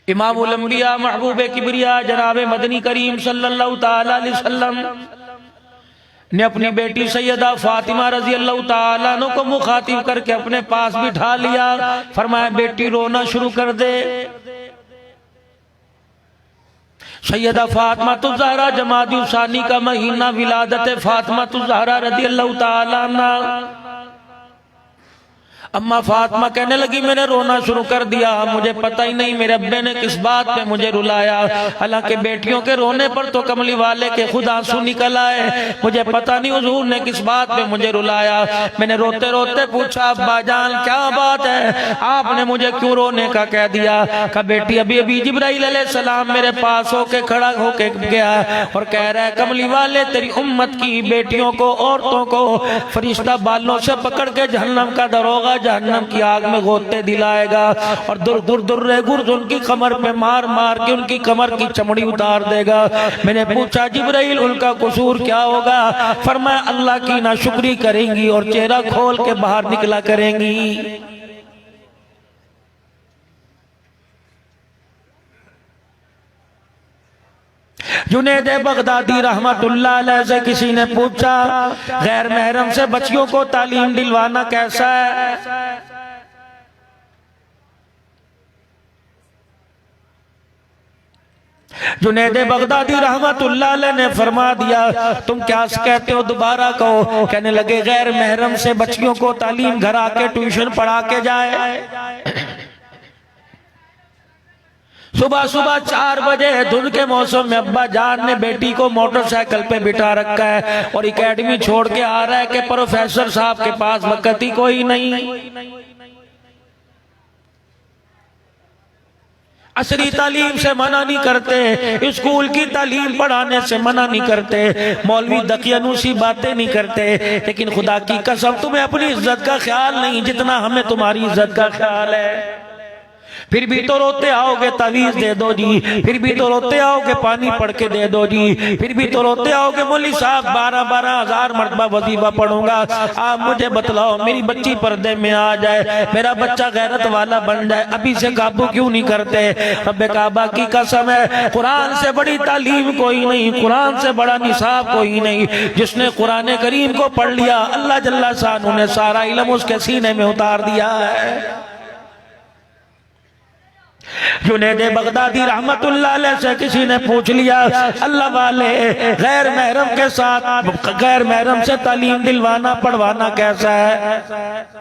इमामुल अंबिया महबूब किबरिया जनाब मदनी करीम सल्लल्लाहु ताला अलैहि वसल्लम ने अपनी बेटी सैयदा फातिमा रजी अल्लाह ताला अन्हा को मुखातिब करके अपने पास बिठा लिया। फरमाया बेटी रोना शुरू कर दे। सैयदा फातिमा तो ज़हरा जमादी सानी का महीना विलादत फातिमा तो ज़हरा रजी अल्लाह ताला अन्हा। अम्मा फातिमा कहने लगी मैंने रोना शुरू कर दिया, मुझे पता ही नहीं मेरे अब्बे ने किस बात पे मुझे रुलाया। हालांकि बेटियों के रोने पर तो कमली वाले के खुद आंसू निकल आए, मुझे पता नहीं हुजूर ने किस बात पे मुझे रुलाया। मैंने रोते रोते पूछा अब्बा जान क्या बात है, आपने मुझे क्यों रोने का कह दिया। कहा बेटी अभी अभी जिब्राइल अलैहिस्सलाम मेरे पास होके खड़ा होके गया और कह रहा है कमली वाले तेरी उम्मत की बेटियों को औरतों को फरिश्ता बालों से पकड़ के जहन्नम का दरोगा जहन्नम की आग में गोते दिलाएगा और दुर दुर दुर्रे गुर्ज उनकी कमर पे मार मार के उनकी कमर की चमड़ी उतार देगा। मैंने पूछा जिब्राइल उनका कसूर क्या होगा। फरमाया अल्लाह की नाशुक्री करेंगी और चेहरा खोल के बाहर निकला करेंगी। जुनैद बगदादी रहमतुल्लाह अलैह से किसी ने पूछा गैर महरम से बच्चियों को तालीम दिलवाना कैसा है। जुनैद बगदादी रहमतुल्लाह अलैह ने फरमा दिया तुम क्या कहते हो दोबारा कहो। कहने लगे गैर महरम से बच्चियों को तालीम घर आके ट्यूशन पढ़ा के जाए। सुबह सुबह 4 बजे धुंध के मौसम में अब्बा जान ने बेटी को मोटरसाइकिल पे बिठा रखा है और एकेडमी छोड़ के आ रहा है कि प्रोफेसर साहब के पास वक्त ही कोई नहीं। असरी तालीम से मना नहीं करते, स्कूल की तालीम पढ़ाने से मना नहीं करते, मौलवी दकियानूसी बातें नहीं करते, लेकिन खुदा की कसम तुम्हें अपनी इज्जत का ख्याल नहीं जितना हमें तुम्हारी इज्जत का ख्याल है। फिर भी तो रोते आओगे तावीज दे दो जी, फिर भी तो रोते आओगे पानी पढ़ के दे दो जी, फिर भी तो रोते आओगे मौलवी साहब 12-12 हज़ार मरतबा वजीफा पढ़ूंगा। आप मुझे बतलाओ मेरी बच्ची पर्दे में आ जाए, मेरा बच्चा गैरत वाला बन जाए, अभी से काबू क्यों नहीं करते। रब्बे काबा की कसम है कुरान से बड़ी तालीम कोई नहीं, कुरान से बड़ा निसाब कोई नहीं। जिसने कुरान करीम को पढ़ लिया अल्लाह जल्ला शान ने सारा इल्म उसके सीने में उतार दिया है। जुनैद बगदादी रहमतुल्लाह अलैह से किसी ने पूछ लिया अल्लाह वाले गैर महरम के साथ गैर महरम से तालीम दिलवाना पढ़वाना कैसा है।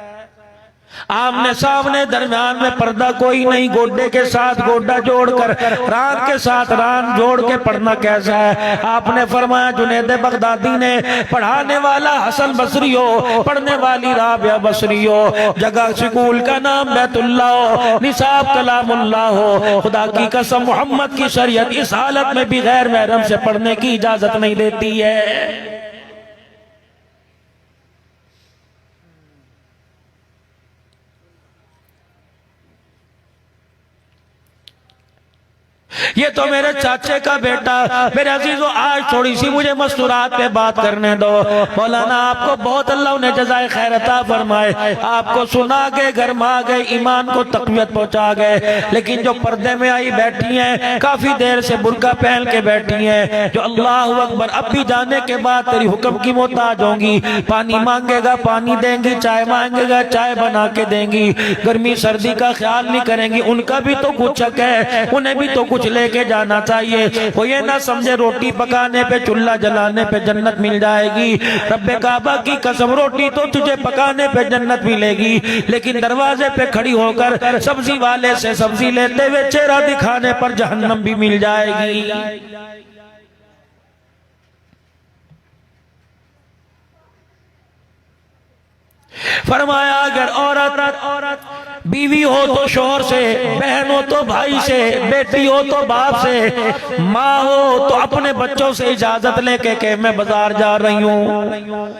आमने सामने दरमियान में पर्दा कोई नहीं, गोडे के साथ गोडा जोड़कर रान के साथ रान जोड़ के पढ़ना कैसा है। आपने फरमाया जुनैद बगदादी ने पढ़ाने वाला हसन बसरी हो, पढ़ने वाली राबिया बसरी हो, जगह स्कूल का नाम बैतुल्लाह हो, निसाब कलामुल्लाह हो। खुदा की कसम मोहम्मद की शरीयत इस हालत में भी गैर महरम से पढ़ने की इजाजत नहीं देती है। ये तो मेरे चाचे का बेटा। मेरे अजीजों आज थोड़ी सी मुझे मस्तूरात पे बात करने दो। मौलाना आपको बहुत अल्लाह ने जज़ाए खैर अता फरमाए, आपको सुना गए गरमा गए ईमान को तक़वियत पहुंचा गए। लेकिन जो पर्दे में आई बैठी हैं काफी देर से बुर्का पहन के बैठी हैं, जो अल्लाह अकबर अब भी जाने के बाद तेरी हुक्म की मोहताज होंगी, पानी मांगेगा पानी देंगी, चाय मांगेगा चाय बना के देंगी, गर्मी सर्दी का ख्याल नहीं करेंगी। उनका भी तो कुछ हक है, उन्हें भी तो कुछ लेके जाना चाहिए। वो ये ना समझे रोटी पकाने पे चूल्हा जलाने पे जन्नत मिल जाएगी। रब्बे काबा की कसम रोटी तो तुझे पकाने पे जन्नत मिलेगी, लेकिन दरवाजे पे खड़ी होकर सब्जी वाले से सब्जी लेते हुए चेहरा दिखाने पर जहन्नम भी मिल जाएगी। फरमाया अगर औरत बीवी हो तो शोहर से, बहन हो तो भाई से, बेटी हो तो बाप से, माँ हो तो अपने बच्चों से इजाजत लेके के मैं बाजार जा रही हूँ,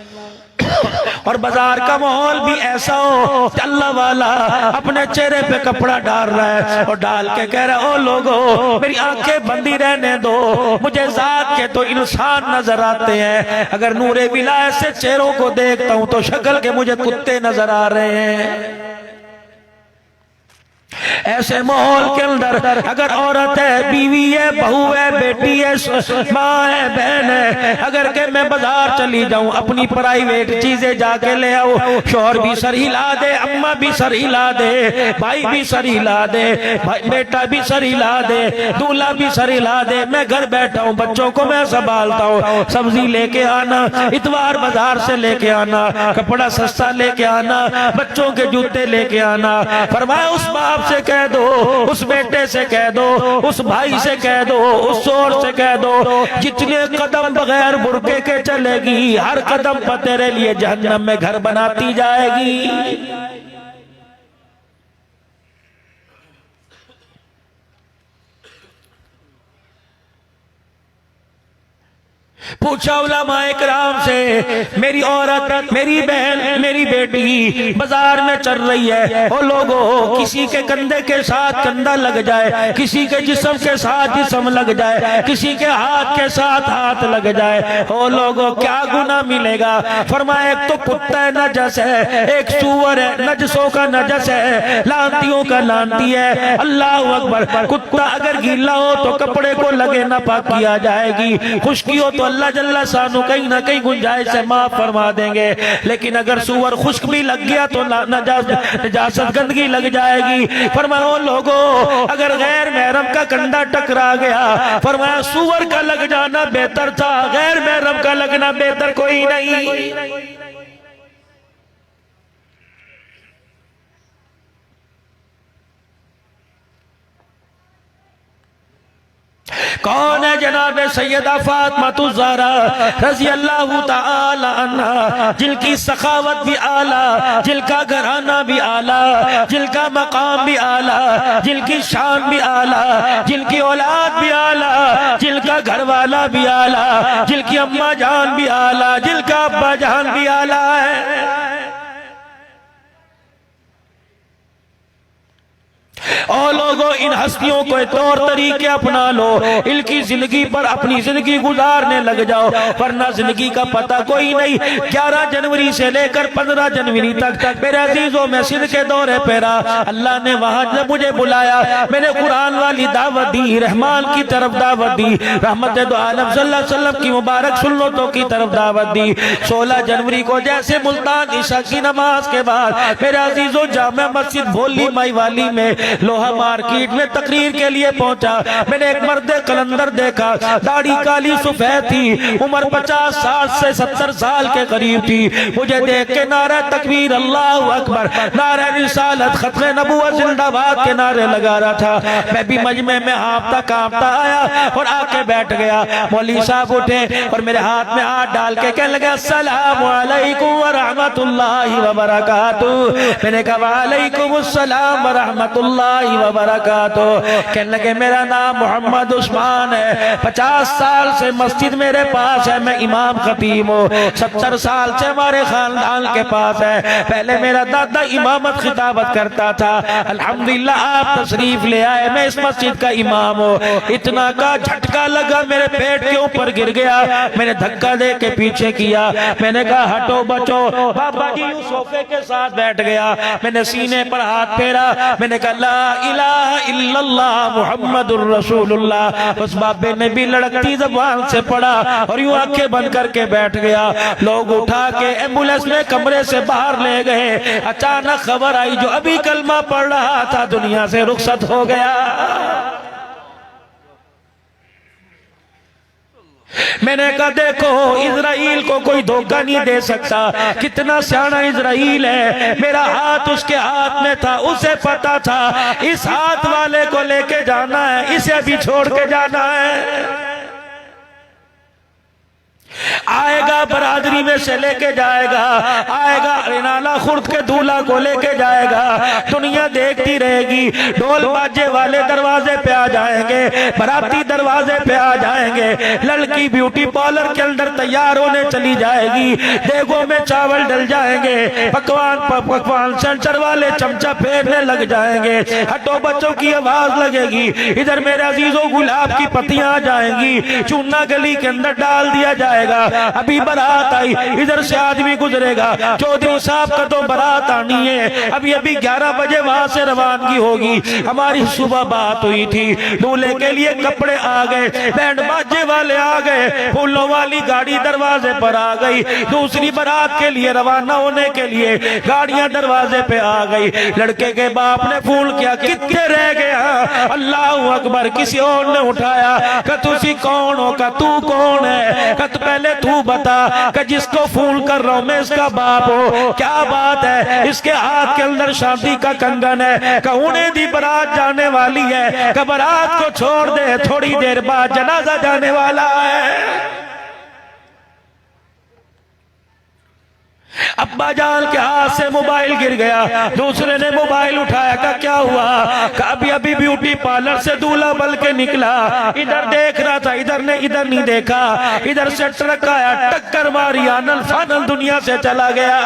और बाजार का माहौल भी ऐसा हो कि अल्लाह वाला अपने चेहरे पे कपड़ा डाल रहा है और डाल के कह रहा है ओ लोगो मेरी आंखें बंदी रहने दो, मुझे जात के तो इंसान नजर आते हैं, अगर नूरे विलायत से चेहरों को देखता हूं तो शक्ल के मुझे कुत्ते नजर आ रहे हैं। ऐसे माहौल के अंदर अगर औरत है, बीवी है, बहू है, बेटी है, माँ है, बहन है, अगर के मैं बाजार चली जाऊं अपनी प्राइवेट चीजें जाके ले आऊं, शोहर भी सर हिला दे, अम्मा भी सर हिला दे, भाई भी सर हिला दे, बेटा भी सर हिला दे, दूल्हा भी सर हिला दे, मैं घर बैठा हूँ, बच्चों को मैं संभालता हूँ, सब्जी लेके आना, इतवार बाजार से लेके आना, कपड़ा सस्ता लेके आना, बच्चों के जूते लेके आना। फरमाया उस बाप से कह दो, उस बेटे से कह दो, उस भाई से कह दो, उस शोहर से कह दो, जितने कदम बगैर बुरके के चलेगी, हर कदम पर तेरे लिए जहन्नम में घर बनाती जाएगी। पूछा उलमाए किराम से, मेरी औरत, मेरी बहन, मेरी बेटी बाजार में चल रही है, ओ लोगों, किसी के कंधे के साथ कंधा लग जाए, किसी के जिस्म के साथ जिस्म लग जाए, किसी के हाथ के साथ हाथ लग जाए, ओ लोगों, क्या गुनाह मिलेगा? फरमाया एक तो कुत्ता है नजस है, एक सूअर है नजसों का नजस है, लानतियों का लानती है। अल्लाह अकबर। कुत्ता अगर गीला हो तो कपड़े को लगे ना पाकी आ जाएगी, खुश्की हो तो अल्लाह जल्ला शानु कहीं ना कहीं गुंजाइश से माफ फरमा देंगे, लेकिन अगर सूअर खुश्क भी लग गया तो नजासत गंदगी लग जाएगी। फरमाया लोगों, अगर गैर महरम का कंधा टकरा गया, फरमाया सूअर का लग जाना बेहतर था, गैर महरम का लगना बेहतर कोई नहीं। कौन है? जनाब सैयदा फातिमा ज़हरा रज़ी अल्लाह ताला अन्हा, जिनकी सखावत भी आला, जिनका घराना भी आला, जिनका मकाम भी आला, जिनकी शान भी आला, जिनकी औलाद भी आला, जिनका घरवाला भी आला, जिनकी अम्मा जान भी आला, जिनका अब्बा जान भी आला है। और लोगों, इन हस्तियों को तौर तरीके अपना लो, इनकी जिंदगी पर अपनी जिंदगी गुजारने लग जाओ, वरना जिंदगी का पता कोई नहीं। 11 जनवरी से लेकर 15 जनवरी तक मेरे अजीजों में सिंध के दौरे पे रहा, अल्लाह ने वहां जब मुझे बुलाया, मैंने कुरान वाली दावत दी, रहमान की तरफ दावत दी, रहमत दो आलम सल्लल्लाहु अलैहि वसल्लम की मुबारक सुन्नतों की तरफ दावत दी। 16 जनवरी को जैसे मुल्तान इशा की नमाज के बाद मेरे अजीजों जामा मस्जिद भोली माई वाली में लोहा मार्केट में तकरीर के लिए पहुंचा, मैंने एक मर्द कलंदर देखा, दाढ़ी काली सफेद थी, उम्र 50-60 से 70 साल के करीब थी। मुझे देख के नारा तकबीर, अल्लाह अकबर, नारा रिसालत, खत्मे नबुव्वत जिंदाबाद के नारे लगा रहा था। मैं भी मजमे में हाँफता कांपता आया और आके बैठ गया। मौलवी साहब उठे और मेरे हाथ में हाथ डाल के कहने लगे, अस्सलामु अलैकुम व रहमतुल्लाहि व बरकातुहू। मैंने कहा वालेकुम अस्सलाम व रहमतुल्लाहि व बरकातुहू। कहने लगे मेरा नाम मोहम्मद उस्मान है, 50 साल से मस्जिद मेरे पास है, मैं इमाम खतीब हूँ, 70 साल से हमारे खानदान के पास है, पहले मेरा दादा इमामत खिताबत करता था, अल्हम्दुलिल्लाह आप तशरीफ ले आए, मैं इस मस्जिद का इमाम हूँ। इतना का झटका लगा, मेरे पेट के ऊपर गिर गया, मैंने धक्का दे के पीछे किया, मैंने कहा हटो बचो। बाबा जी सोफे के साथ बैठ गया, मैंने सीने पर हाथ फेरा, मैंने कहा ला इलाहा इल्लल्लाह मुहम्मदुर रसूलुल्लाह। उस बाबे ने भी लड़कती ज़बान से पढ़ा और यूं आंखें बंद करके बैठ गया। लोग उठा के एम्बुलेंस में कमरे से बाहर ले गए। अचानक खबर आई जो अभी कलमा पढ़ रहा था दुनिया से रुखसत हो गया। मैंने कहा देखो, इजराइल को कोई धोखा नहीं दे सकता, कितना सियाना इजराइल है। मेरा हाथ उसके हाथ में था, उसे पता था इस हाथ वाले को लेके जाना है, इसे भी छोड़ के जाना है। आएगा बरादरी में से लेके जाएगा, आएगा रिनाला खुर्द के दूल्हा को लेके जाएगा, दुनिया देखती रहेगी। ढोल बाजे वाले दरवाजे पे आ जाएंगे, बाराती दरवाजे पे आ जाएंगे, लड़की ब्यूटी पार्लर के अंदर तैयार होने चली जाएगी, देगों में चावल डल जाएंगे, पकवान सेंटर वाले चमचा फेरने लग जाएंगे, हटो बच्चों की आवाज लगेगी, इधर मेरे अजीजों गुलाब की पत्तियां आ जाएंगी, चूना गली के अंदर डाल दिया जाएगा, अभी बारात आई, इधर से आदमी गुजरेगा, चौधरी साहब का तो बारात आनी है, अभी अभी 11 बजे वहां से रवानगी होगी। हमारी सुबह बात हुई थी, दूल्हे के लिए कपड़े आ गए, बैंड बाजे वाले आ गए, फूलों वाली गाड़ी दरवाजे पर आ गई, दूसरी बारात के लिए रवाना होने के लिए गाड़ियां दरवाजे पे आ गई। लड़के के बाप ने फूल किया, कितने रह गया? अल्लाह अकबर, किसी और ने उठाया, कि तुसी कौन हो, का तू कौन है? कत पहले तू बता कि जिसको फूल कर रहा हूं मैं इसका बाप हो, क्या बात है? इसके हाथ के अंदर शादी का कंगन है, कहुने दी बारात जाने वाली है, कि बारात को छोड़ दे, थोड़ी देर बाद जनाजा जाने वाला है। अब्बा जान के हाथ से मोबाइल गिर गया, दूसरे ने मोबाइल उठाया, का क्या हुआ? अभी अभी ब्यूटी पार्लर से दूल्हा बल के निकला, इधर देख रहा था, इधर ने इधर नहीं देखा, इधर से ट्रक आया, टक्कर मारी, आनल फानल दुनिया से चला गया।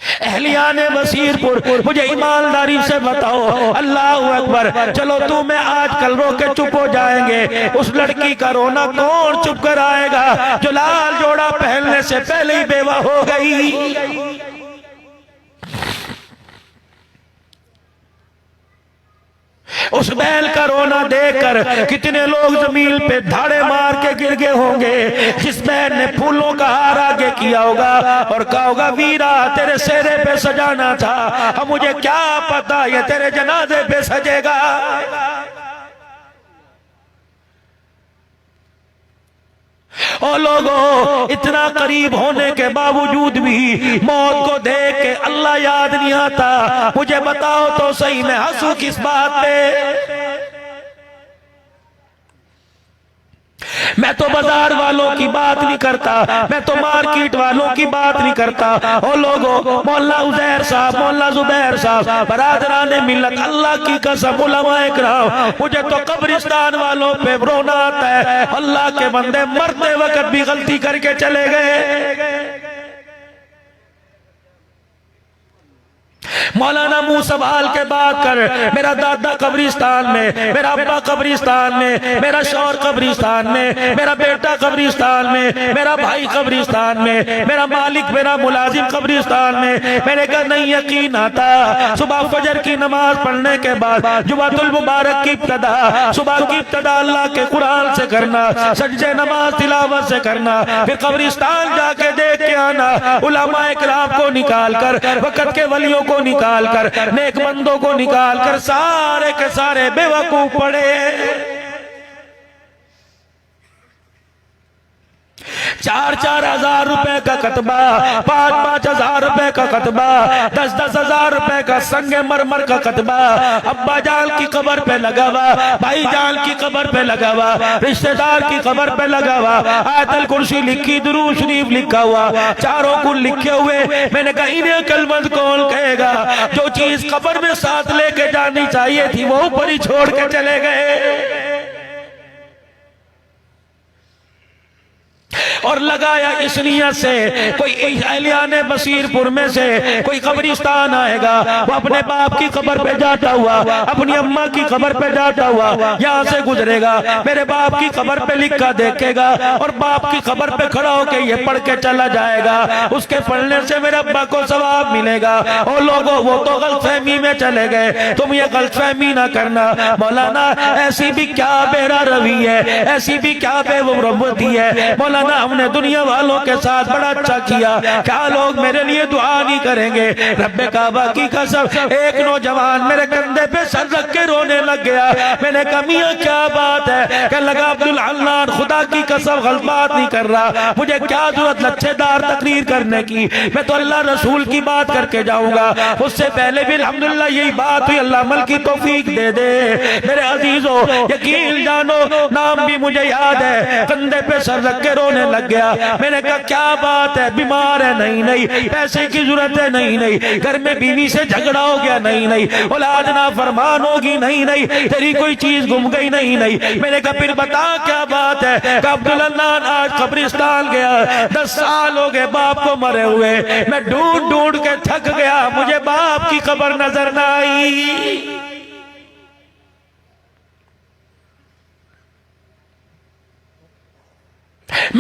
अहलियाने बसीरपुर, मुझे ईमानदारी से बताओ, अल्लाह अकबर, चलो तू मैं आज कल रो के चुप हो जाएंगे, उस लड़की का रोना कौन चुप कराएगा जो लाल जोड़ा पहनने से पहले ही बेवा हो गई? उस बैल का रोना देखकर कितने लोग जमीन पे धाड़े मार के गिर गए होंगे। जिस बैल ने फूलों का हार आगे किया होगा और कहा होगा, वीरा तेरे सेहरे पे सजाना था, अब मुझे क्या पता ये तेरे जनाजे पे सजेगा। और लोगों, इतना करीब होने के बावजूद भी मौत को देख के अल्लाह याद नहीं आता। मुझे बताओ तो सही, मैं हंसू किस बात पे? मैं तो बाजार वालों की बात नहीं करता, मैं तो मार्केट वालों की बात नहीं करता। ओ लोगों, मौला उजैर साहब, मौला जुबैर साहब, बरादराने मिल्लत, अल्लाह की कसम, उलमाए किराम, मुझे तो कब्रिस्तान वालों पे रोना आता है। अल्लाह के बंदे मरते वक्त भी गलती करके चले गए। मौलाना मुंह संभाल के बात कर, मेरा दादा कब्रिस्तान में, मेरा अब्बा कब्रिस्तान में, मेरा शौहर कब्रिस्तान में, मेरा बेटा कब्रिस्तान में, मेरा भाई कब्रिस्तान में, मेरा मालिक, मेरा मुलाजिम कब्रिस्तान में। मेरे का नहीं यकीन आता, सुबह फजर की नमाज पढ़ने के बाद जुमातुल मुबारक की इब्तिदा, सुबह की इब्तिदा अल्लाह के कुरान से करना, सजदे नमाज तिलावत से करना, फिर कब्रिस्तान जाके देख के आना, उलमाए किराम को निकाल कर, वक्त के वलियों को निकाल कर, नेक बंदों को निकाल कर, सारे के सारे बेवकूफ पड़े। 4-4 हजार रुपए का कतबा, 5-5 हजार रुपए का कतबा, 10-10 हजार रुपए का संगे मरमर का कतबा, अब्बा जान की कब्र पे लगा हुआ, भाई जान की कब्र पे लगा हुआ, रिश्तेदार की कब्र पे लगा हुआ, आयतुल कुर्सी लिखी, दुरूद शरीफ लिखा हुआ, चारों कुल लिखे हुए। मैंने कहा इन्हें कलमत कौन कहेगा? जो चीज कब्र में साथ लेके जानी चाहिए थी वो ऊपर ही छोड़ के चले गए। और लगाया इस नियत से, कोई अहलियाने बसीरपुर में से कोई कब्रिस्तान आएगा, वो अपने बाप की कब्र पे जाता हुआ, अपनी अम्मा की कब्र पे जाता हुआ यहाँ से गुजरेगा, मेरे बाप की कब्र पे लिखा देखेगा और बाप की कब्र पे खड़ा होके ये पढ़ के चला जाएगा। उसके पढ़ने से मेरे अब्बा को सवाब मिलेगा। और लोगों, वो तो गलतफहमी में चले गए, तुम ये गलतफहमी ना करना। मौलाना ऐसी भी क्या बेरा रवि है, ऐसी भी क्या बेवरबती है। मौलाना हमने दुनिया वालों के साथ बड़ा अच्छा किया, क्या लोग मेरे लिए दुआ नहीं करेंगे? रब्बे काबा की कसम, एक नौजवान मेरे कंधे पे सर रख के रोने लग गया। मैंने कहा मियां क्या बात है? कहने लगा अब्दुल अल्लाह, खुदा की कसम गलत बात नहीं कर रहा, मुझे क्या जरूरत लच्छेदार तकरीर करने की, मैं तो अल्लाह रसूल की बात करके जाऊंगा। उससे पहले भी अल्हम्दुलिल्लाह यही बात हुई, अल्लाह अमल की तौफीक दे दे। मेरे अजीजों, यकीन जानो, नाम भी मुझे याद है, कंधे पे सर रख के रोने लग गया। मैंने कहा क्या बात है, बीमार है? नहीं नहीं। पैसे की जरूरत है? नहीं नहीं। घर में बीवी से झगड़ा हो गया? नहीं नहीं। औलाद ना फरमान होगी? नहीं नहीं। तेरी कोई चीज गुम गई? नहीं नहीं। मैंने कहा फिर बता क्या बात है? अब्दुल अल्लाह आज कब्रिस्तान गया, 10 साल हो गए बाप को मरे हुए, मैं ढूंढ ढूंढ के थक गया, मुझे बाप की कब्र नजर ना आई।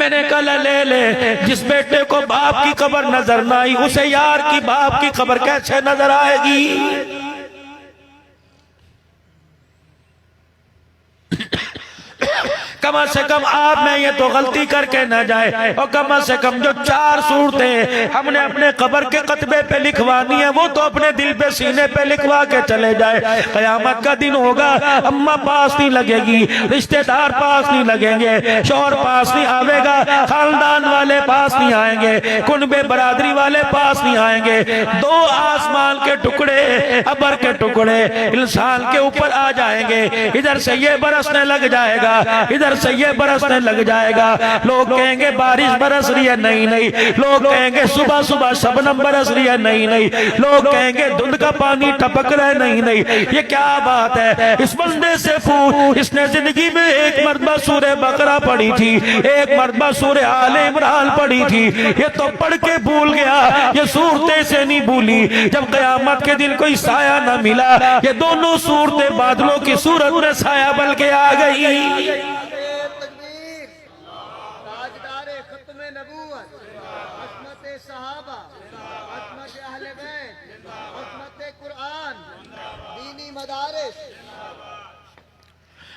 मैंने कहा ले ले, जिस बेटे को बाप की कब्र नजर ना आई उसे यार की बाप की कब्र कैसे नजर आएगी। कम से कम आप में ये तो गलती करके न जाए, और कम से कम जो 4 सूरतें हमने अपने कब्र के कतबे पे लिखवानी है वो तो अपने दिल पे सीने पे लिखवा के चले जाए। कयामत का दिन होगा, अम्मा पास नहीं लगेगी, रिश्तेदार पास नहीं लगेंगे, शौहर पास नहीं आवेगा, खानदान वाले पास नहीं आएंगे, कुनबे बरादरी वाले पास नहीं आएंगे। 2 आसमान के टुकड़े, अबर के टुकड़े इंसान के ऊपर आ जाएंगे। इधर से ये बरसने लग जाएगा, इधर से ये बरसने लग जाएगा। लोग कहेंगे बारिश बरस रही है, नहीं नहीं। लोग कहेंगे सुबह सुबह शबनम बरस रही है, नहीं नहीं। लोग कहेंगे धुंध का पानी टपक रहा है, नहीं नहीं। ये क्या बात है? इस बंदे से पूछ, इसने जिंदगी में एक मरतबा सूरह बकरा पढ़ी थी, एक मरतबा सूरह आले इमरान पढ़ी थी, ये तो पढ़ के भूल गया, ये सूरतें से नहीं भूली। जब कयामत के दिन कोई साया न मिला, ये दोनों सूरतें बादलों की सूरत में साया बन के आ गई।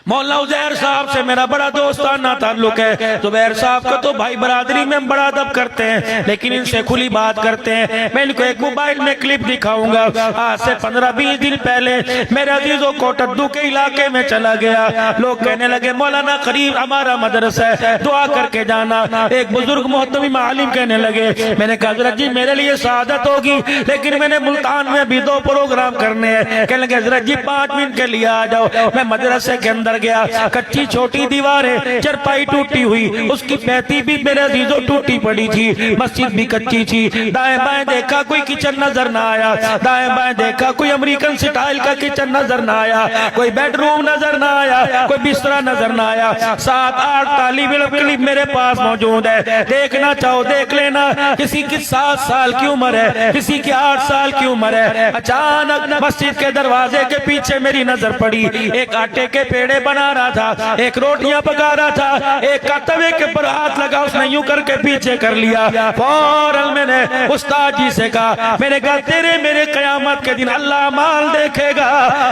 मौला उजैर साहब से मेरा बड़ा दोस्ताना ताल्लुक है। जुबैर साहब का तो भाई बरादरी में बड़ा अदब करते हैं, लेकिन इनसे खुली बात करते हैं। मैं इनको एक मोबाइल में क्लिप दिखाऊंगा। आज से 15-20 दिन पहले मेरे अजीजों कोटद्दू के इलाके में चला गया। लोग कहने लगे मौलाना करीब हमारा मदरसा है, दुआ करके जाना। एक बुजुर्ग मोहतमिम आलिम कहने लगे। मैंने कहा हजरत जी मेरे लिए शहादत होगी, लेकिन मैंने मुल्तान में भी 2 प्रोग्राम करने हैं। कहने लगे हजरत जी 5 मिनट के लिए आ जाओ। मैं मदरसे के अंदर गया, कच्ची छोटी दीवार है, चरपाई टूटी हुई, उसकी पैती भी मेरे अजीजों टूटी पड़ी थी, मस्जिद भी कच्ची थी। दाएं बाएं देखा कोई किचन नजर ना आया, दाएं बाएं देखा कोई अमेरिकन स्टाइल का किचन नजर ना आया, कोई बेडरूम नजर ना आया, कोई बिस्तरा नजर ना आया। 7-8 तालिब इल्म मेरे पास मौजूद है, देखना चाहो देख लेना। किसी की 7 साल की उम्र है, किसी की 8 साल की उम्र है। अचानक मस्जिद के दरवाजे के पीछे मेरी नजर पड़ी। एक आटे के पेड़े बना रहा था, एक रोटियां पका रहा था, एक का तवे के ऊपर हाथ लगा, उसने यूं करके पीछे कर लिया। फौरन मैंने उस्ताद जी से कहा, मैंने कहा तेरे मेरे कयामत के दिन अल्लाह माल देखेगा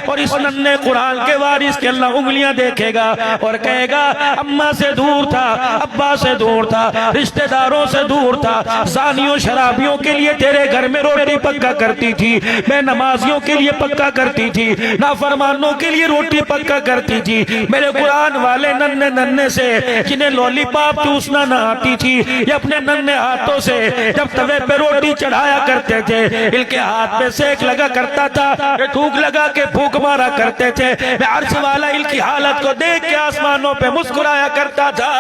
और इस नन्हे कुरान के वारिस के अल्लाह उंगलियां देखेगा और कहेगा अम्मा से दूर था, अब्बा से दूर था, रिश्तेदारों से दूर था, सानियों शराबियों के लिए तेरे घर में रोटी पक्का करती थी, मैं नमाजियों के लिए पक्का करती थी, नाफरमानों के लिए रोटी पक्का करती थी। मेरे कुरान वाले नन्हे नन्हे से जिन्हें लॉलीपॉप चूसना ना आती थी, ये अपने नन्हे हाथों से जब तवे पे रोटी चढ़ाया करते थे, इनके हाथ में सेक लगा करता था, ये थूक लगा के फूक मारा करते थे। मैं अर्श वाला इनकी हालत को देख के आसमानों पे मुस्कुराया करता था।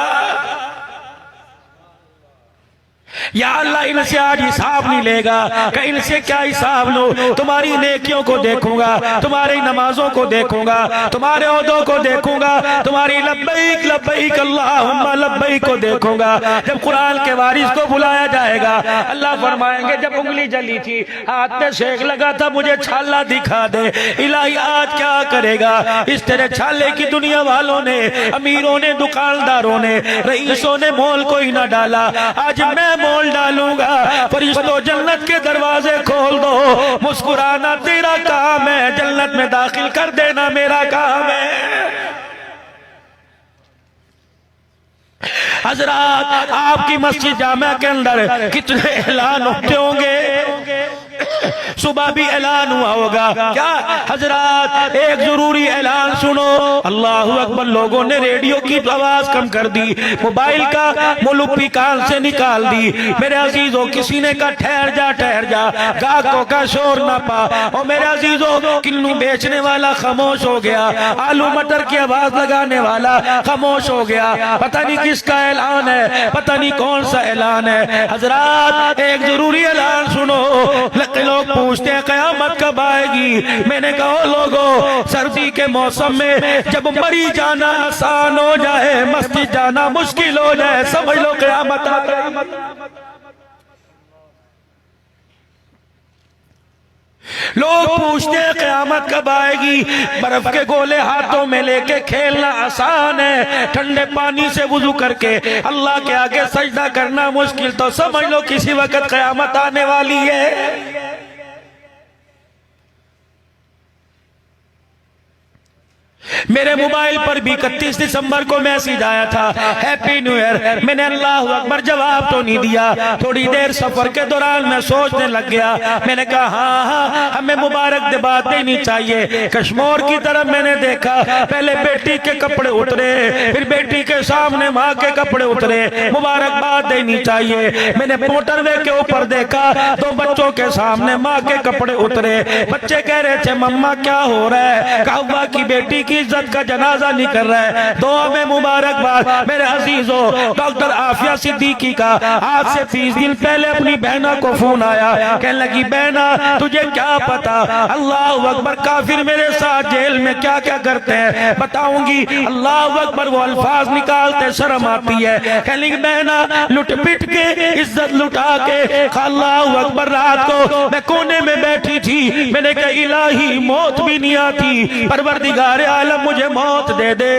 या अल्लाह इनसे आज हिसाब नहीं लेगा, कि इनसे क्या हिसाब लो। तुम्हारी नेकियों को देखूंगा, तुम्हारी नमाजों को देखूंगा, तुम्हारे ओहदों को देखूंगा, तुम्हारी लब्बैक लब्बैक अल्लाहुम्मा लब्बैक को देखूंगा। जब कुरान के वारिस को बुलाया जाएगा, अल्लाह फरमाएंगे जब उंगली जली थी, हाथ में शेक लगा था, मुझे छाला दिखा दे। इलाही आज क्या करेगा? इस तेरे छाले की दुनिया वालों ने, अमीरों ने, दुकानदारों ने, रईसों ने मोल कोई ना डाला, आज मैं मोल डालूंगा। फरिश्तों जन्नत के दरवाजे खोल दो, मुस्कुराना तेरा काम है, जन्नत में दाखिल कर देना मेरा काम है। हजरात आपकी मस्जिद जामा के अंदर कितने ऐलान होते होंगे, सुबह भी ऐलान हुआ होगा। क्या हजरात एक जरूरी ऐलान सुनो, अल्लाह अकबर। लोगों ने रेडियो की आवाज कम कर दी, मोबाइल का मुलुप्पी कान से निकाल दी। मेरे अजीजों किसी ने कहा ठहर जा ठहर जा, गाहकों का शोर ना पा। और मेरे अजीजों किन्नू बेचने वाला खामोश हो गया, आलू मटर की आवाज लगाने वाला खामोश हो गया। पता नहीं किसका ऐलान है, पता नहीं कौन सा ऐलान है। हजरात एक जरूरी ऐलान सुनो। लोग पूछते हैं कयामत कब आएगी? मैंने कहा लोगों, सर्दी के मौसम में जब मरी जाना आसान हो जाए, मस्जिद जाना मुश्किल हो जाए, समझ लो कयामत आ गई। लोग पूछते हैं क़यामत कब आएगी। बर्फ के गोले हाथों में लेके खेलना आसान है, ठंडे पानी से वुजू करके अल्लाह के आगे सजदा करना मुश्किल। तो समझ लो किसी वक्त क़यामत आने वाली है। मेरे मोबाइल पर भी 31 दिसंबर को मैसेज आया था, हैप्पी न्यू ईयर। मैंने अल्लाह अकबर जवाब तो नहीं दिया। थोड़ी देर सफर के दौरान मैं सोचने लग गया। मैंने कहा हाँ, हमें मुबारकबाद देनी चाहिए। कश्मीर की तरफ मैंने देखा, पहले बेटी के कपड़े उतरे, फिर बेटी के सामने माँ के कपड़े उतरे, मुबारकबाद देनी चाहिए। मैंने मोटरवे के ऊपर देखा, 2 बच्चों के सामने माँ के कपड़े उतरे। बच्चे कह रहे थे मम्मा क्या हो रहा है? कहा की बेटी की इज्जत का जनाजा निकल रहा है, दुआ में मुबारकबाद। मेरे अजीजों, डॉक्टर आफिया सिद्दीकी का आज से 30 दिन पहले अपनी बहना को फोन आया। कहने लगी बहना तुझे क्या पता अल्लाह अकबर काफिर मेरे साथ जेल में क्या क्या करते हैं, बताऊंगी। अल्लाह अकबर वो अल्फाज निकालते शर्म आती है। कहने लगी बहना लुट पिट के इज्जत लुटा के अल्लाह अकबर रात को मैं कोने में बैठी थी। मैंने कहा इलाही मौत भी नहीं आती, परवरदिगार आलम मुझे मौत दे दे।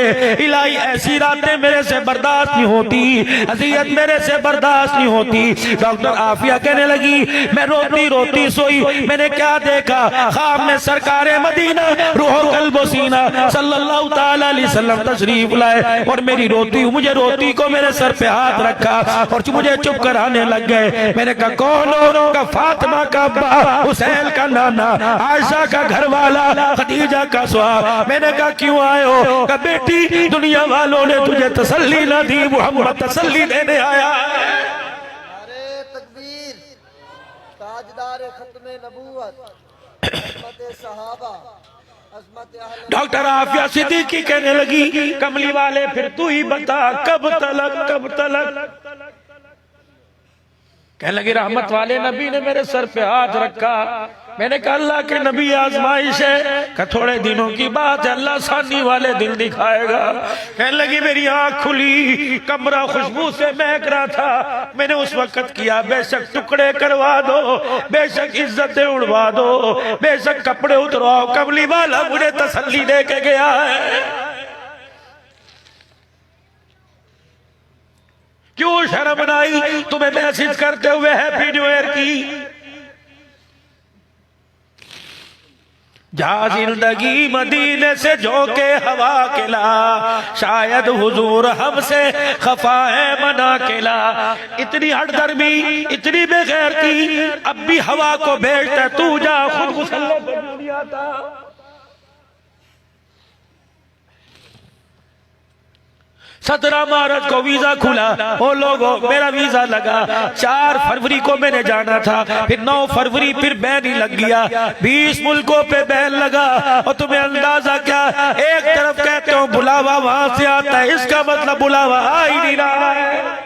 इलाही ऐसी रातें मेरे से बर्दाश्त नहीं होती, अज़ियत मेरे से बर्दाश्त नहीं होती। डॉक्टर आफिया कहने लगी मैं रोती रोती सोई। मैंने क्या देखा? ख्वाब में सरकारे मदीना रूह कल्ब सीना सल्लल्लाहु ताला अलैहि वसल्लम तशरीफ लाए और मेरी रोती, मुझे रोती को मेरे सर पे हाथ रखा और मुझे चुप कराने लग गए। मैंने कहा कौन हो? का फातिमा का अब्बा, हुसैन का नाना, आयशा का घर वाला, खदीजा का सुहाग। मैंने कहा क्यों आए हो? का बेटी दुनिया वालों ने तुझे तसल्ली ना दी, मोहम्मद तसल्ली देने आया। नारे तकबीर, ताजदार खत्मे नबूवत, अज़मत सहाबा, अज़मत अहले। डॉक्टर आफिया सिद्दीकी कहने लगी कमली वाले फिर तू ही बता कब तलक कब तलक। कहने लगी रहमत वाले नबी ने मेरे सर पे हाथ रखा। मैंने कहा अल्लाह के नबी आजमाइश है, का थोड़े दिनों की बात है, अल्लाह सानी वाले दिन दिखाएगा। कहने लगी मेरी आंख खुली, कमरा खुशबू से महक रहा था। मैंने उस वक्त किया बेशक टुकड़े करवा दो, बेशक इज्जतें उड़वा दो, बेशक कपड़े उतरवाओ, कमली वाला मुझे तसल्ली दे के गया है। क्यों शर्म बनाई तुम्हें मैसेज करते हुए हैप्पी न्यू ईयर की? जा जिंदगी मदीने से झोंके हवा किला, शायद हुजूर हमसे खफा है मना किला। इतनी हठधर्मी, इतनी बेगैरती, अब भी हवा को भेजता तू जा खुद मुसल्ले पे नहीं आता। सत्रह मार्च को वीजा खुला, ओ लोगों मेरा वीजा लगा। 4 फरवरी को मैंने जाना था, फिर 9 फरवरी फिर बैन ही लग गया। 20 मुल्कों पे बैन लगा। और तुम्हें अंदाजा क्या, एक तरफ कहते हो बुलावा वहां से आता है, इसका मतलब बुलावा आ ही नहीं रहा है।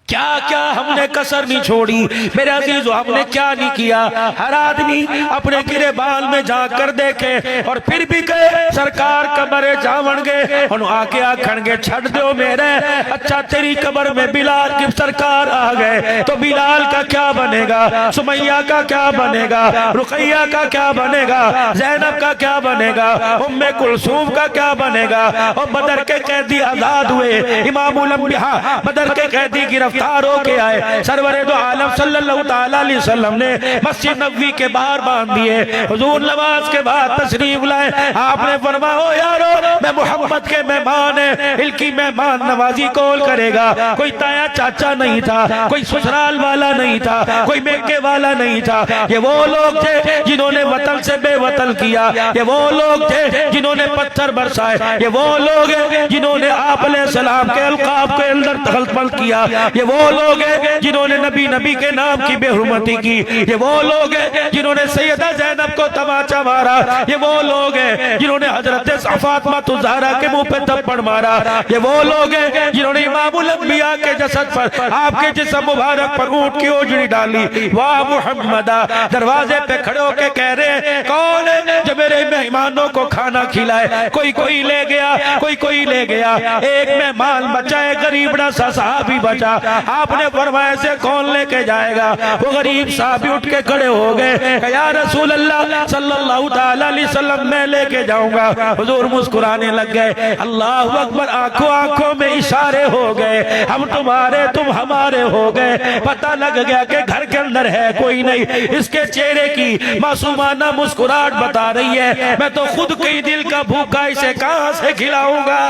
क्या क्या हमने कसर नहीं छोड़ी मेरे अजीजों, हमने क्या नहीं किया। हर आदमी अपने गिरे बाल में जाकर देखे और फिर भी कहे सरकार कब्र जावन गए और आके आखणगे छड़ दो मेरे। अच्छा तेरी कब्र में बिलाल की सरकार आ गए तो बिलाल का क्या बनेगा, सुमैया का क्या बनेगा, रुकैया का क्या बनेगा, जैनब का क्या बनेगा, उम्मे कुलसूम का क्या बनेगा। और बदर के कैदी आजाद हुए, इमामुल अंबिया बदर के कैदी गिरफ्तार होके आए। सरवरे दो आलम सल्लल्लाहु ताला अलैहि वसल्लम ने मस्जिद नबवी के बाहर बांध दिए। हुजूर नमाज के बाद तशरीफ लाए, आपने फरमाया यारो मैं मोहम्मद के मेहमान है, इनकी मेहमान नवाजी कौन करेगा। कोई ताया चाचा नहीं था, कोई ससुराल वाला नहीं था, कोई मेके वाला नहीं था। ये वो लोग थे जिन्होंने वतन से बेवतन किया, ये वो लोग थे जिन्होंने पत्थर बरसाए, ये वो लोग हैं जिन्होंने आप अलैहिस्सलाम के अलकाब के अंदर तखलफल किया, ये वो लोग हैं जिन्होंने नबी के नाम की बेहुरमती की, ये वो लोग हैं जिन्होंने सैयदा ज़ैनब को तमाचा मारा, ये वो लोग हैं जिन्होंने हजरत फातिमा ज़हरा के मुंह पे थप्पड़ मारा, ये वो लोग हैं जिन्होंने इमामुल अंबिया के के जसद पर, आपके जिस्म मुबारक पर ऊंट की ओजड़ी डाली। वाह मुहम्मदा, दरवाजे पे खड़े होके कह रहे हैं कौन है जो मेरे मेहमानों को खाना खिलाए? कोई कोई ले गया, कोई कोई ले गया। एक मेहमान बचा है, गरीबड़ा सा साहबी बचा। आपने फरमाया से कौन लेके जाएगा? वो गरीब साहबी उठ के खड़े हो गए, या रसूल अल्लाह सल्लल्लाहु तआला अलैहि वसल्लम मैं लेके जाऊंगा। हुजूर मुस्कुराने लग गए। अल्लाह अकबर, आंखों आंखों में इशारे हो गए, हम तुम्हारे तुम हमारे हो गए। पता लग गया कि घर के अंदर है कोई नहीं। इसके चेहरे की मासूमाना मुस्कुराहट बता रही है मैं तो खुद कई दिल का भूखा, इसे कहां से खिलाऊंगा।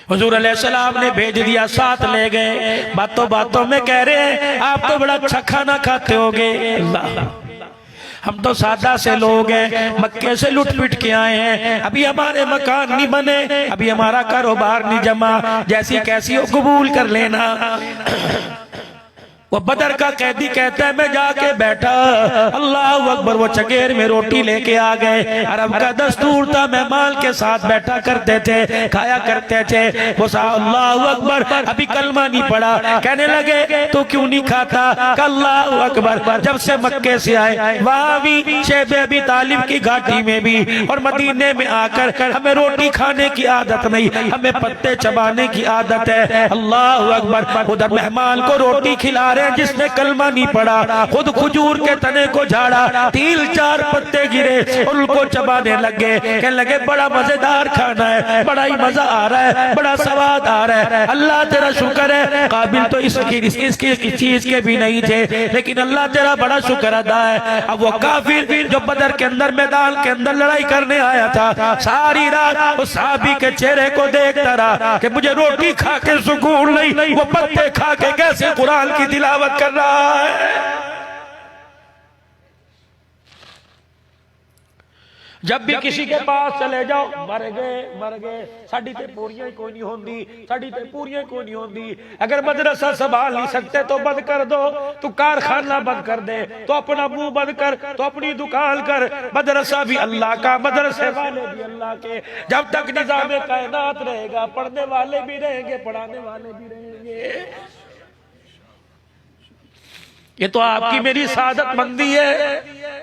हुजूर अलैहिस्सलाम ने भेज दिया, साथ ले गए। बातों बातों में कह रहे हैं आप तो बड़ा अच्छा खाना खाते होगे। अल्लाह, हम तो सादा से लोग हैं, मक्के से लुट पिट के आए हैं, अभी हमारे मकान नहीं बने, अभी हमारा कारोबार नहीं जमा, जैसी कैसी हो कबूल कर लेना। वो बदर का कैदी कहता है मैं जाके बैठा, अल्लाह अकबर, वो चगेर में रोटी लेके आ गए। अरब का दस्तूर था, मेहमान के साथ बैठा करते थे, खाया करते थे। वो अल्लाह अकबर, अभी कलमा नहीं पड़ा। कहने लगे तो क्यों नहीं खाता? अल्लाह अकबर, जब से मक्के से आए वहां भी शेब अबी तालिब की घाटी में भी और मदीने में आकर हमें रोटी खाने की आदत नहीं, हमें पत्ते चबाने की आदत है। अल्लाह अकबर, उधर मेहमान को रोटी खिला रहे जिसने कलमा नहीं पड़ा, खुद खजूर के तने को झाड़ा, 3-4 पत्ते गिरे और उनको चबाने लगे। कहने लगे बड़ा मजेदार खाना है, बड़ा ही मजा आ रहा है, बड़ा स्वाद आ रहा है। अल्लाह तेरा शुक्र है, काबिल तो इसकी चीज के भी नहीं थे, लेकिन अल्लाह तेरा बड़ा शुक्र अदा है। अब वो काफिर जो बदर के अंदर मैदान के अंदर लड़ाई करने आया था, सारी रात उस साहबी के चेहरे को देखता रहा कि मुझे रोटी खा के सुकून नहीं, वो पत्ते खा के कैसे कुरान की तिलावत कर रहा है। जब भी किसी के पास चले जाओ, मर गए, साड़ी ते पूरियां ही कोई नहीं होंदी, साड़ी ते पूरियां कोई नहीं होंदी। अगर मदरसा संभाल नहीं सकते तो बंद कर दो, तू कारखाना बंद कर दे, तो अपना मुंह बंद कर, तो अपनी दुकान कर। मदरसा भी अल्लाह का, मदरसे वाले भी अल्लाह के। जब तक निजाम कायनात रहेगा, पढ़ने वाले भी रहेंगे, पढ़ाने वाले भी रहेंगे। ये तो आपकी मेरी सादत मंदी है।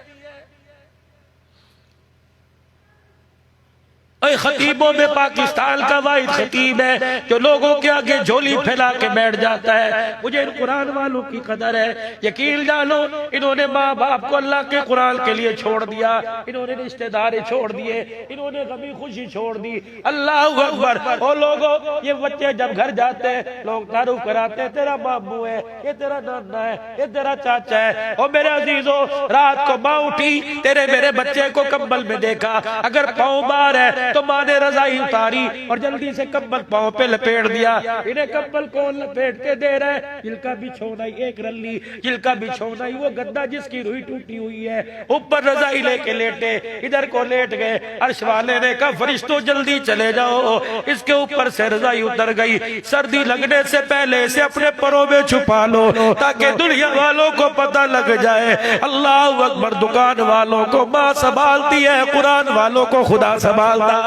खतीबों में पाकिस्तान का वाहिद खतीब है जो लोगों के आगे झोली फैला के बैठ जाता है। मुझे इन कुरान वालों की कदर है, यकीन जानो, इन्होंने माँ बाप को अल्लाह के कुरान के लिए छोड़ दिया, इन्होंने रिश्तेदारी छोड़ दिए, इन्होंने कभी खुशी छोड़ दी। अल्लाह अकबर। ओ लोगों, ये बच्चे जब घर जाते हैं लोग तारुफ कराते हैं, तेरा मामू है, ये तेरा नाना है, ये तेरा चाचा है। ओ मेरे अजीजों, रात को माँ उठी, तेरे मेरे बच्चे को कंबल में देखा, अगर पाँव बाहर है तो माँ ने रजाई उतारी और जल्दी से कंबल पाँव पे लपेट दिया। इन्हें कंबल कौन लपेट के दे रहा है? जिलका बिछोना ही एक रल्ली, जिलका बिछोना ही वो गद्दा जिसकी रुई टूटी हुई है, ऊपर रजाई लेके लेटे, इधर को लेट गए। अर्श वाले ने कहा फरिश्तों जल्दी चले जाओ, इसके ऊपर से रजाई उतर गई, सर्दी लगने से पहले से अपने परों में छुपा लो ताकि दुनिया वालों को पता लग जाए। अल्लाह अकबर। दुकान वालों को माँ संभालती है, कुरान वालों को खुदा संभालता।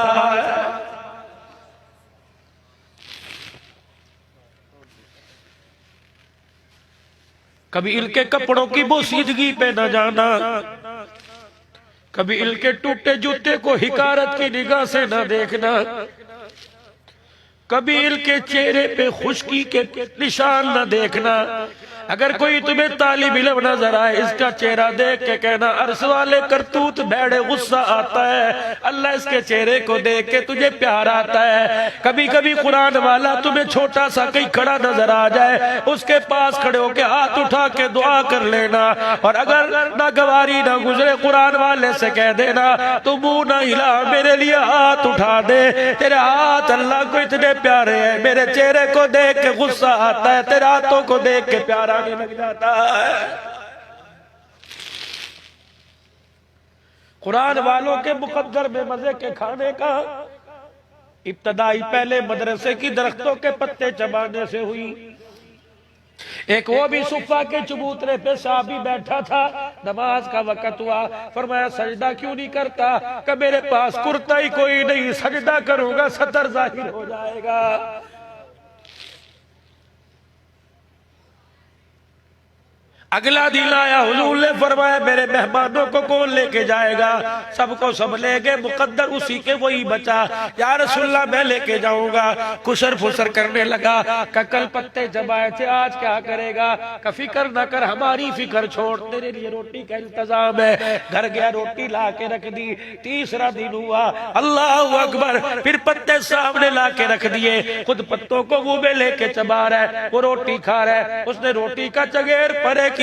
कभी इनके कपड़ों की बोसीदगी पे न जाना, कभी इनके टूटे जूते को हिकारत की निगाह से न देखना, कभी इनके चेहरे पे खुश्की के निशान न देखना। अगर कोई तुम्हें तालिब इल्म नजर आए, इसका चेहरा देख के कहना अर्श वाले करतूत बैठे, गुस्सा आता है। अल्लाह इसके चेहरे को देख के तुझे प्यार आता है। कभी कभी कुरान वाला तुम्हें छोटा सा कहीं खड़ा नजर आ जाए, उसके पास खड़े होके हाथ उठा के दुआ कर लेना। और अगर ना गवारी ना गुजरे, कुरान वाले से कह देना तू मुंह ना हिला, मेरे लिए हाथ उठा दे। तेरे हाथ अल्लाह को इतने प्यारे हैं, मेरे चेहरे को देख के गुस्सा आता है, तेरे हाथों को देख के प्यार आने लग जाता है। कुरान वालों के मुकद्दर में मजे के खाने का इब्तदाई पहले मदरसे की दरख्तों के पत्ते चबाने से हुई। एक वो भी सुफा के चबूतरे पे साहबी बैठा था, नमाज का वक्त हुआ, फरमाया सजदा क्यों नहीं करता? कि मेरे पास कुर्ता ही कोई नहीं, सजदा करूंगा सतर जाहिर हो जाएगा। अगला दिन आया, हुजूर ने फरमाया मेरे मेहमानों को कौन लेके जाएगा? सबको सब ले गए, मुकद्दर उसी के वही बचा। या रसूलल्लाह मैं लेके जाऊंगा। कुशर फुसर करने लगा, कल पत्ते जमाए थे आज क्या करेगा? का फिक्र न कर, हमारी फिक्र छोड़, तेरे लिए रोटी का इंतजाम है। घर गया, रोटी ला के रख दी। तीसरा दिन हुआ, अल्लाह अकबर, फिर पत्ते सामने ला के रख दिए, खुद पत्तों को मुंह में लेके चबा रहा है, वो रोटी खा रहा है। उसने रोटी का चगेर परे किया,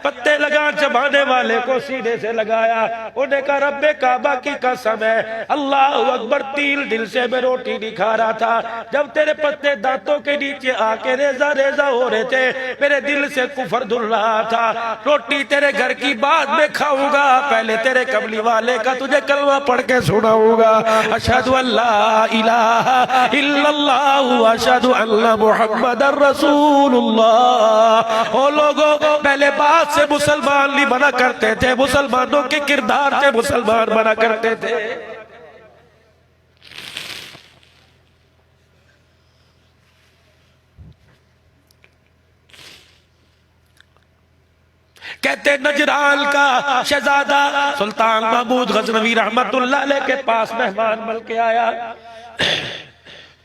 पत्ते लगा चबाने वाले को सीने से लगाया। उन्हें कहा रब्बे काबा की कसम है, अल्लाह अकबर, तिल दिल से मैं रोटी नहीं खा रहा था। जब तेरे पत्ते दांतों के नीचे आके रेजा रेजा हो रहे थे, मेरे दिल से कुफर धुल रहा था। रोटी तेरे घर की बाद में खाऊंगा, पहले तेरे कमली वाले का तुझे कलमा पढ़ के सुनाऊंगा। अशहदु अल्ला इलाहा इल्लल्लाह व अशहदु अन्ना मुहम्मदर रसूलुल्लाह। ओ लोगों, पहले बात से मुसलमान नहीं बना करते थे, मुसलमानों के किरदार से मुसलमान बना करते थे। कहते नजरान का शहजादा सुल्तान महमूद गजनवी रहमतुल्लाह अलैह के पास मेहमान बन के आया।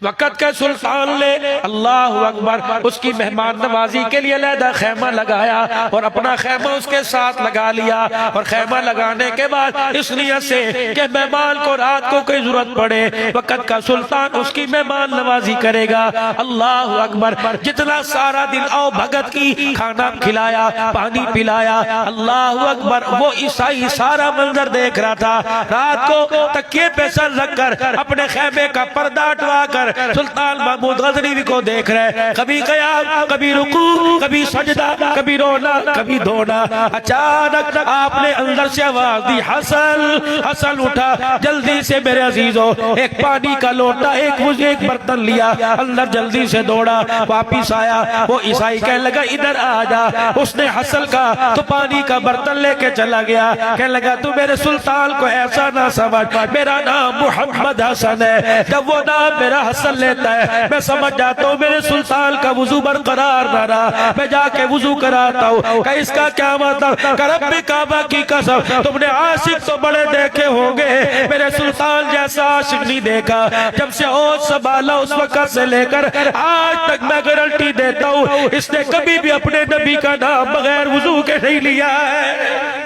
वक़्त के सुल्तान ने अल्लाह अकबर उसकी मेहमान नवाजी के लिए अलहदा खैमा लगाया और अपना खैमा उसके साथ लगा लिया। और खैमा लगाने के बाद इस नियत से कि मेहमान को रात को कोई जरूरत पड़े, वक़्त का सुल्तान उसकी मेहमान नवाजी करेगा। अल्लाह अकबर, जितना सारा दिन आओ भगत की, खाना खिलाया, पानी पिलाया। अल्लाह अकबर, वो ईसाई सारा मंजर देख रहा था। रात को तकिए पे सर रखकर अपने खैमे का पर्दा हटवा कर सुल्तान महमूद गजनवी को देख रहे, कभी कयाम, कभी रुकू, कभी सजदा, कभी रोना, कभी धोना। अचानक आपने अंदर से आवाज दी, हसन। हसन उठा, जल्दी से मेरे अजीजों, एक पानी का लोटा, एक बर्तन लिया, अंदर जल्दी से दौड़ा, वापिस आया। वो ईसाई कहने लगा इधर आ जा। उसने हसन का तो पानी का बर्तन लेके चला गया। कहने लगा तू मेरे सुल्तान को ऐसा ना समझ, मेरा नाम मोहम्मद हसन है। जब वो नाम मेरा हसन लेता है, मैं समझ जाता हूँ मेरे सुल्तान का वुजू बरकरार ना रहा, मैं जाके वुजू कराता हूँ। का इसका क्या मतलब? रब्बे काबा की कसम, तुमने आशिक तो बड़े देखे होंगे, मेरे सुल्तान जैसा आशिक नहीं देखा। जब से होश संभाला उस वक्त से लेकर आज तक मैं गारंटी देता हूँ, इसने कभी भी अपने नबी का नाम बगैर वुजू के नहीं लिया है।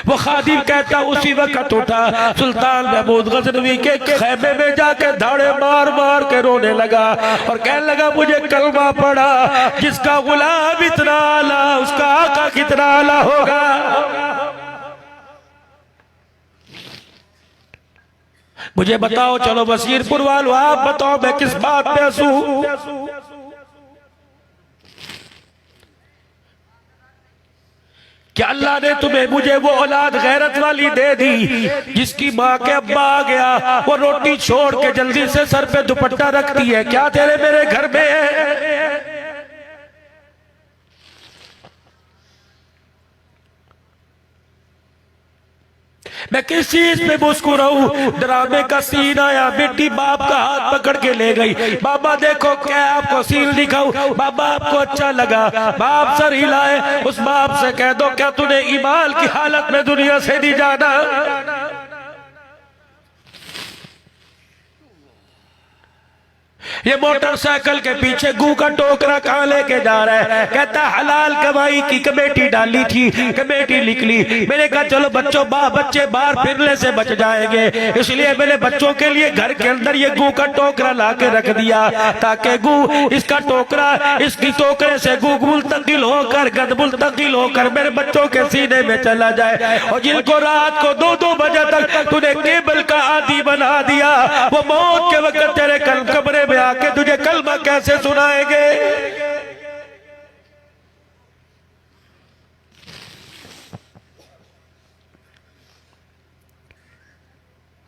वो खादिम कहता उसी वक्त उठा, सुल्तान महमूद गजनवी के खैमे में जाके धाड़े मार मार के रोने लगा और कहने लगा मुझे कलमा पड़ा, जिसका गुलाम इतना आला उसका आका कितना आला होगा। मुझे बताओ, चलो बसीरपुर वालों आप बताओ मैं किस बात पे हंसूं? क्या अल्लाह ने तुम्हें मुझे वो औलाद गैरत वाली दे दी जिसकी माँ के अब्बा आ गया, वो रोटी छोड़ के जल्दी से सर पे दुपट्टा रखती है? क्या तेरे मेरे घर में है? मैं किस चीज पे मुस्कुराऊं? ड्रामे का सीन आया, बेटी बाप का हाथ पकड़ के ले गई। बाबा देखो क्या आपको सीन दिखाऊं? बाबा आपको अच्छा लगा? बाप सर हिलाए। उस बाप से कह दो क्या तूने ईमान की हालत में दुनिया से नहीं जाना? ये मोटरसाइकिल के पीछे गू का टोकरा कहाँ लेके जा रहा है? कहता हलाल कमाई की कमेटी डाली थी, कमेटी निकली। मैंने कहा चलो बच्चों बच्चे बाहर फिरने से बच जाएंगे, इसलिए मैंने बच्चों के लिए घर के अंदर ये गू का टोकरा ला के रख दिया ताकि गू इसका टोकरा इसकी टोकरे से गू मुंतकिल होकर गंद मुंतकिल होकर मेरे बच्चों के सीने में चला जाए। और जिनको रात को 2-2 बजे तक तूने केबल का आदी बना दिया, वो मौत के वक्त तेरे कमरे में आके तुझे कलमा कैसे सुनाएंगे?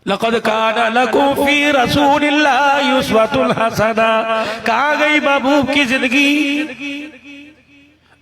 लक़द काना लकुम फी रसूलिल्लाहि उस्वतुन हसना। कहाँ गई महबूब की जिंदगी?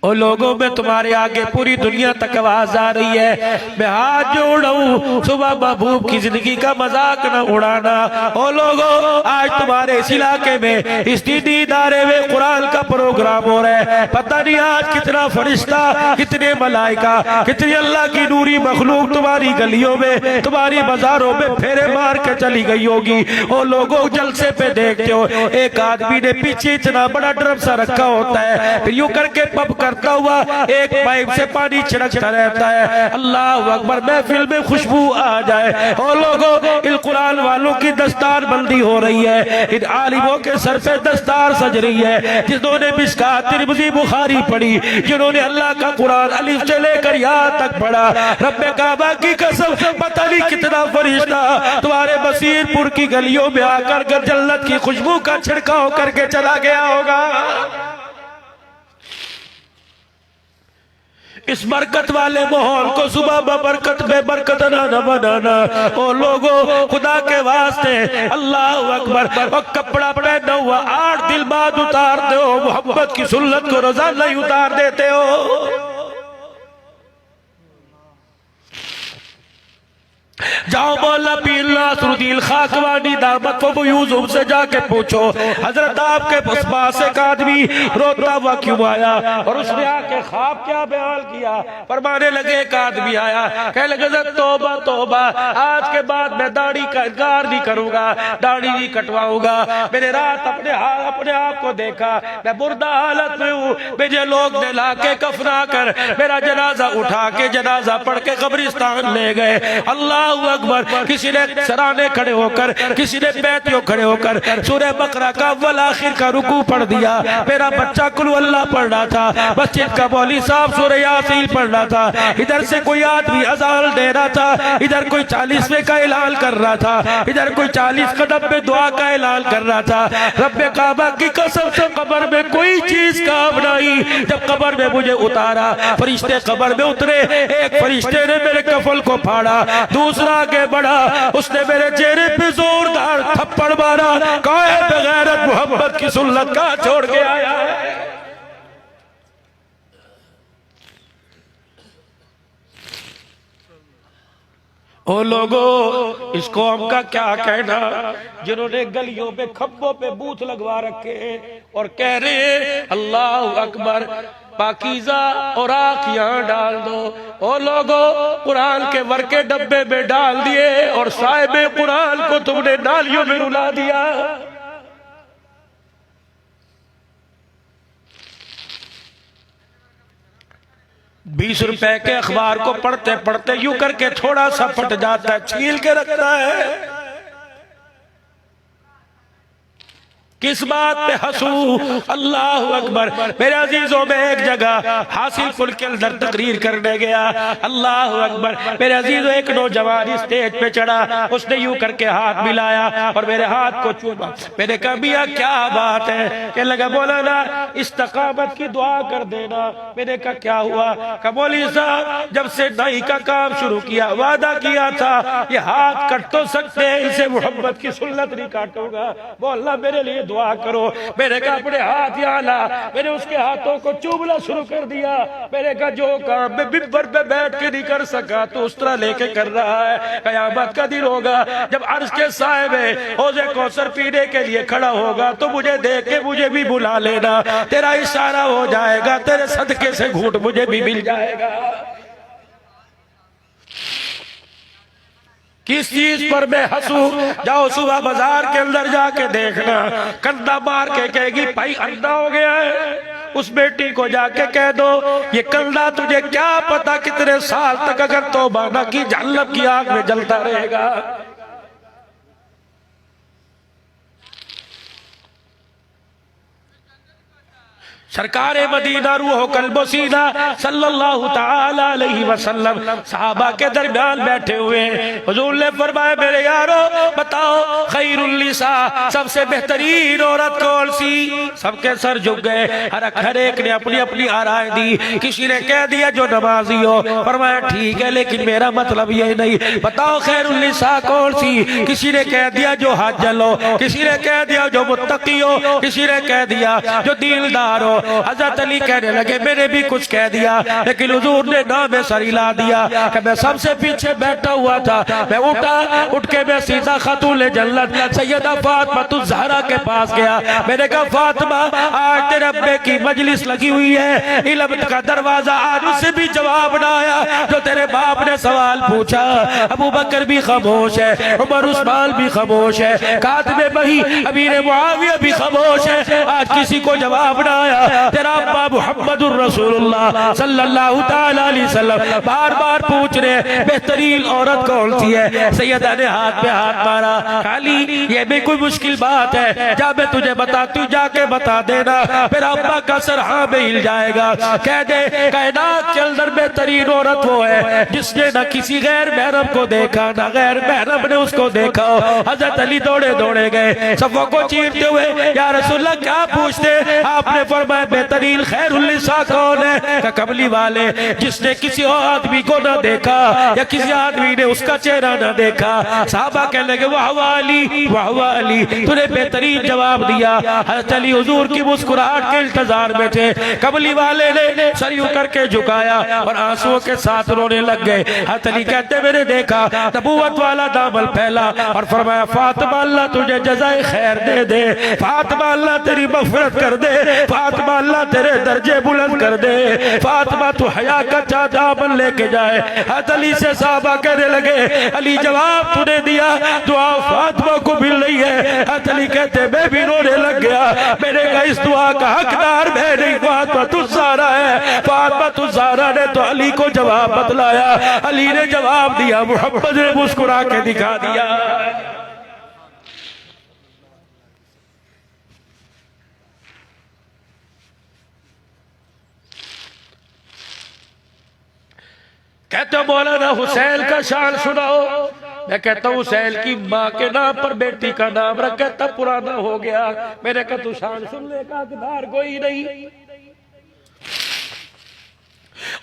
ओ लोगों में तुम्हारे आगे पूरी दुनिया तक आवाज आ रही है, मैं हाथ जोड़ रहा हूं, सुबह महबूब की जिंदगी का मजाक न उड़ाना। ओ लोगों, आज तुम्हारे इस इलाके में इस दीदारे में कुरान का प्रोग्राम हो रहा है। पता नहीं आज कितना फरिश्ता, कितने मलाइका, कितनी अल्लाह की नूरी मखलूक तुम्हारी गलियों में, तुम्हारी बाजारों में फेरे मार के चली गई होगी। ओ लोगों, जलसे पे देखते हो एक आदमी ने पीछे इतना बड़ा ड्रम सा रखा होता है, फिर यूं करके पब करता हुआ एक पाइप से पानी छिड़कता रहता है। अल्लाह अकबर, महफिल में खुशबू आ जाए। और लोगों, इन कुरान वालों की दस्तार बंदी हो रही है, इन आलिमों के सर पे दस्तार सज रही है, जिन्होंने मिशकात, तिरमिज़ी, बुखारी पढ़ी, जिन्होंने अल्लाह का कुरान अलिफ से लेकर यहाँ तक पढ़ा। रब्बे काबा की कसम, पता नहीं कितना फरिश्ता तुम्हारे बसीरपुर की गलियों में आकर जन्नत की खुशबू का छिड़काव करके चला गया होगा। इस बरकत वाले माहौल को सुबह बरकत में बरकत न बनाना। ओ लोगों, खुदा के वास्ते, अल्लाह अकबर, और कपड़ा पहना हुआ 8 दिन बाद उतार दो, मोहब्बत की सुन्नत को रोजाना ही उतार देते हो। जाओ मौला पीर नासरुद्दीन खाकवानी दामत यूसुफ से जाके पूछो, हजरत आपके पास एक आदमी रोता हुआ क्यों आया? और उसने आके ख्वाब क्या बयान किया? फरमाने लगे, एक आदमी आया, कहने लगे, तौबा तौबा, आज के बाद मैं दाढ़ी का इनकार नहीं करूंगा, दाढ़ी नहीं कटवाऊंगा। मैंने रात अपने आप को देखा, मैं मुर्दा हालत में हूँ, मुझे लोग ने ला के कफना कर मेरा जनाजा उठा के जनाजा पढ़ के कब्रिस्तान ले गए। अल्लाह अकबर। किसी ने सराने खड़े होकर, किसी ने बैतियों खड़े होकर सूरह बकरा का अव्वल आखिर का रुकू पढ़ दिया। मेरा बच्चा कुल अल्लाह पढ़ रहा था, मस्जिद का मौलवी साहब सूरह यासीन पढ़ रहा था, इधर से कोई आदमी अज़ान दे रहा था, इधर कोई 40वें का ऐलान कर रहा था, इधर कोई 40 कदम पे दुआ का ऐलान कर रहा था। रब्बे काबा की कसम से कब्र में कोई चीज काम नहीं। जब कब्र में मुझे उतारा, फरिश्ते कब्र में उतरे, एक फरिश्ते ने मेरे कफल को फाड़ा, दूसरा आगे बढ़ा, उसने मेरे चेहरे पे जोरदार थप्पड़ मारा। काहे बगैरत मोहब्बत की सुन्नत का छोड़ के आया है। ओ लोगों, इस कौम का क्या कहना, जिन्होंने गलियों पे खब्बों पे बूथ लगवा रखे और कह रहे अल्लाह अकबर, पाकीज़ा और आँख यहाँ डाल दो। ओ लोगों, कुरान के वर्के डब्बे में डाल दिए और साहिबे कुरान को तुमने नालियों में रुला दिया। 20 रुपए के अखबार को पढ़ते पढ़ते यूं करके थोड़ा सा फट जाता है, छील के रखता है। किस बात पे हंसू? अल्लाह अकबर। मेरे अजीजों में एक जगह हासिल पुल के अंदर तकरीर करने गया, अल्लाह अकबर। मेरे अजीजों, एक नौजवान स्टेज पे चढ़ा, उसने यूं करके हाथ मिलाया और मेरे हाथ को चूमा। मैंने कहा, मियां क्या बात है? कहने लगा, मौलाना इस्तकामत की दुआ कर देना। मैंने कहा, क्या हुआ? कहा, मौलवी साहब, जब से दाई का काम शुरू किया, वादा किया था ये हाथ कट तो सकते हैं, इसे मोहब्बत की सुन्नत नहीं काटूंगा। मौला मेरे लिए दुआ करो। मैंने कहा, अपने हाथ यहाँ ला। मैंने उसके हाथों को चूमना शुरू कर दिया। मैंने कहा, जो काम मैं मिंबर पे बैठ के नहीं कर सका तो उस तरह लेके कर रहा है। कयामत का दिन होगा जब अर्श के साए में हौज़े कौसर पीने के लिए खड़ा होगा तो मुझे देख के मुझे भी बुला लेना। तेरा इशारा हो जाएगा, तेरे सदके से घूंट मुझे भी मिल जाएगा। किस चीज पर मैं हंसूं? जाओ सुबह बाजार के अंदर जाके देखना, कंधा मार के कहेगी, भाई अंधा हो गया है। उस बेटी को जाके कह दो, ये कंधा तुझे क्या पता कितने साल तक अगर तौबा न की जहन्नम की आग में जलता रहेगा। सरकार मदीना रूह कल्बो सीना सल्लल्लाहु ताला अलैहि वसल्लम सहाबा के दरमियान बैठे हुए हैं। हुजूर ने फरमाया मेरे यारो बताओ खैरुल निसा सबसे बेहतरीन औरत कौन सी? सबके सर झुक गए, हर एक ने अपनी अपनी आराय दी। किसी ने कह दिया जो नमाजी हो। फरमाया ठीक है लेकिन मेरा मतलब ये नहीं, बताओ खैरुल निसा कौन सी? किसी ने कह दिया जो हाजल हो, किसी ने कह दिया जो मुत्तकी हो, किसी ने कह दिया जो दीनदार हो। हज़रत अली कहने लगे मैंने भी कुछ कह दिया लेकिन हुजूर ने नाम सर हिला दिया कि मैं सबसे पीछे बैठा हुआ था। मैं उठ के मैं सीधा खातून जन्नत सैयदा फातिमा ज़हरा के पास गया। मैंने कहा फातिमा आज तेरे अब्बे की मजलिस लगी हुई है, इल्म का दरवाजा आज उससे भी जवाब ना आया जो तेरे बाप ने सवाल पूछा। अबू बकर भी खामोश है, उमर उस्मान भी खामोश है, कातिबे वही अमीर मुआविया भी खामोश है। आज किसी को जवाब ना आया। तेरा अब्बा मुहम्मदुर रसूलुल्लाह सल्लल्लाहु ताला अलैहि वसल्लम बार बार पूछ रहे बेहतरीन औरत कौन सी है? सैयदा ने हाथ पे हाथ मारा। खाली ये भी कोई मुश्किल बात है? जा मैं तुझे बताती हूँ, जाके बता देना। मेरा अब्बा का सर हाँ में हिल जाएगा। कह दे कायनात के अंदर बेहतरीन औरत वो है जिसने न किसी गैर महरम को देखा न गैर महरम ने उसको देखा। हजरत अली दौड़े दौड़े गए सफों को चीरते हुए, या रसूलल्लाह क्या पूछते? आपने फरमाया बेहतरीन खैरुल निसा कौन है? कमली वाले जिसने किसी और आदमी को न देखा या किसी आदमी ने उसका चेहरा न देखा। साहबा कहने लगे वाह वाह अली तूने बेहतरीन जवाब दिया। हज़रत अली हुजूर की मुस्कुराहट के इंतजार में थे। कमली वाले ने सर यूं करके झुकाया और आंसुओं के साथ रोने लग गए। हज़रत अली कहते मैंने देखा नबूवत वाला दामन फैला और फरमाया फातिमा अल्लाह तुझे जज़ाए खैर दे दे, फातिमा अल्लाह तेरी मग़फ़िरत कर दे, फातिमा अल्लाह तेरे दर्जे बुलंद कर दे, फातिमा तू हया का दामन लेके जाए। हज़रत अली से साहबा कहने लगे अली जवाब तूने दिया, दुआ फातिमा को मिल रही है। हज़रत अली कहते मैं भी रोने लग गया। मैंने कहा इस दुआ का हकदार मैं नहीं, फातिमा तू ज़हरा है। फातिमा तू ज़हरा ने तो अली को जवाब बतलाया। अली ने जवाब दिया, मोहम्मद ने मुस्कुरा के दिखा दिया। कहते हो मौलाना हुसैन का शान सुनाओ। मैं कहता हूँ हुसैन की माँ के नाम पर बेटी का नाम रख, कहता पुराना हो गया। मैंने कहा तू शान सुनने का हकदार कोई नहीं।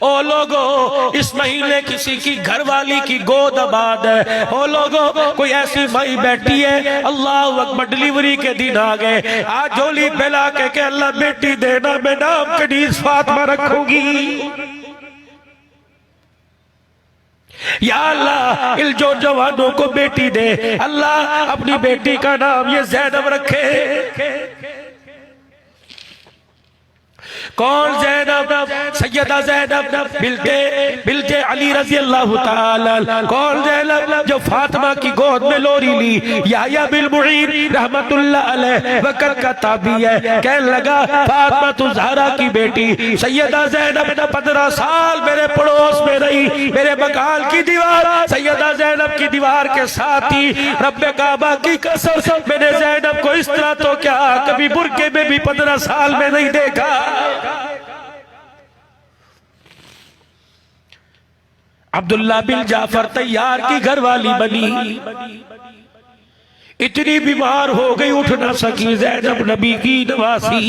ओ लोगो इस महीने किसी की घरवाली की गोद आबाद है। ओ लोगो कोई ऐसी माई बैठी है अल्लाह अकबर डिलीवरी के दिन आ गए, आज झोली फैला के अल्लाह बेटी देना, मैं नाम कनीज फातिमा रखूंगी। या अल्लाह इन जो जवानों को बेटी दे, अल्लाह अपनी बेटी का नाम ये ज़ैनब रखे। कौन ज़ैनब? सैयदा ज़ैनब बिल्ते अली रज़ी अल्लाह ताला। कौन ज़ैनब? जो फातिमा की गोद में लोरी ली। याह्या बिन मुईन रहमतुल्लाह अलैह वक़्त का ताबी है। कहने लगा फातिमा तू ज़हरा की बेटी सैयदा ज़ैनब 15 साल मेरे पड़ोस में रही, मेरे मकान की दीवार सैयदा ज़ैनब की दीवार के साथ ही। रब्बे काबा की कसम मैंने ज़ैनब को इस तरह तो क्या कभी बुरके में भी 15 साल में नहीं देखा। अब्दुल्ला बिन जाफर तैयार की घरवाली बनी, इतनी बीमार हो गई उठ ना सकी। ज़ैनब नबी की नवासी।